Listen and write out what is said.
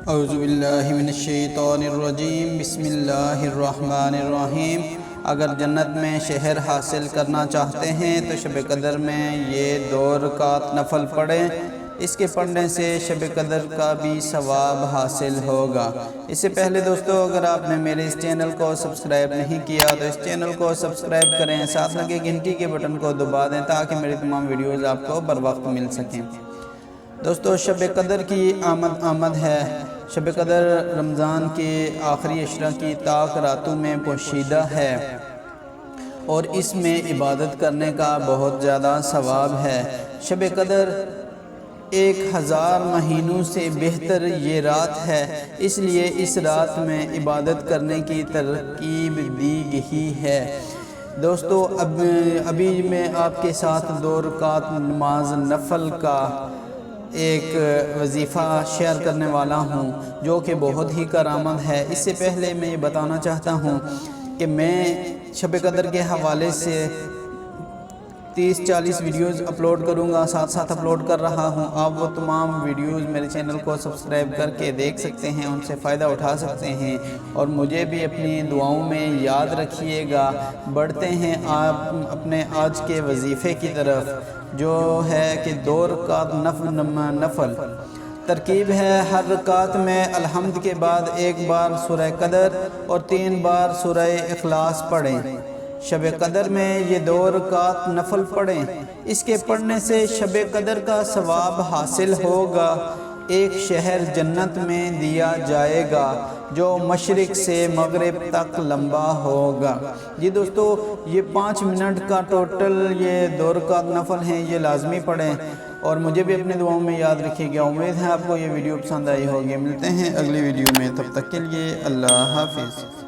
اعوذ باللہ من الشیطان الرجیم بسم اللہ الرحمن الرحیم۔ اگر جنت میں شہر حاصل کرنا چاہتے ہیں تو شب قدر میں یہ 2 رکعت نفل پڑھیں۔ اس کے پڑھنے سے شب قدر کا بھی ثواب حاصل ہوگا۔ اس سے پہلے دوستو، اگر آپ نے میرے اس چینل کو سبسکرائب نہیں کیا تو اس چینل کو سبسکرائب کریں، ساتھ لگے گھنٹی کے بٹن کو دبا دیں تاکہ میری تمام ویڈیوز آپ کو بر وقت مل سکیں۔ دوستو، شب قدر کی آمد ہے۔ شب قدر رمضان کے آخری عشرہ کی طاق راتوں میں پوشیدہ ہے اور اس میں عبادت کرنے کا بہت زیادہ ثواب ہے۔ شب قدر 1000 مہینوں سے بہتر یہ رات ہے، اس لیے اس رات میں عبادت کرنے کی ترغیب دی گئی ہے۔ دوستو، ابھی میں آپ کے ساتھ 2 رکعت نماز نفل کا ایک وظیفہ شیئر کرنے والا ہوں جو کہ بہت ہی کارآمد ہے۔ اس سے پہلے میں یہ بتانا چاہتا ہوں کہ میں شب قدر کے حوالے سے 30-40 ویڈیوز اپلوڈ کروں گا، ساتھ اپلوڈ کر رہا ہوں۔ آپ وہ تمام ویڈیوز میرے چینل کو سبسکرائب کر کے دیکھ سکتے ہیں، ان سے فائدہ اٹھا سکتے ہیں اور مجھے بھی اپنی دعاؤں میں یاد رکھیے گا۔ بڑھتے ہیں آپ اپنے آج کے وظیفے کی طرف، جو ہے کہ 2 رکعت نفل۔ ترکیب ہے: ہر رکعت میں الحمد کے بعد 1 بار سورہ قدر اور 3 بار سورہ اخلاص پڑھیں۔ شب قدر میں یہ 2 رکعت نفل پڑھیں۔ اس کے پڑھنے سے شب قدر کا ثواب حاصل ہوگا۔ ایک شہر جنت میں دیا جائے گا جو مشرق سے مغرب تک لمبا ہوگا۔ جی دوستو، یہ 5 منٹ کا ٹوٹل یہ 2 رکعت نفل ہیں، یہ لازمی پڑھیں اور مجھے بھی اپنے دعاؤں میں یاد رکھیے گا۔ امید ہے آپ کو یہ ویڈیو پسند آئی ہوگی۔ ملتے ہیں اگلی ویڈیو میں، تب تک کے لیے اللہ حافظ۔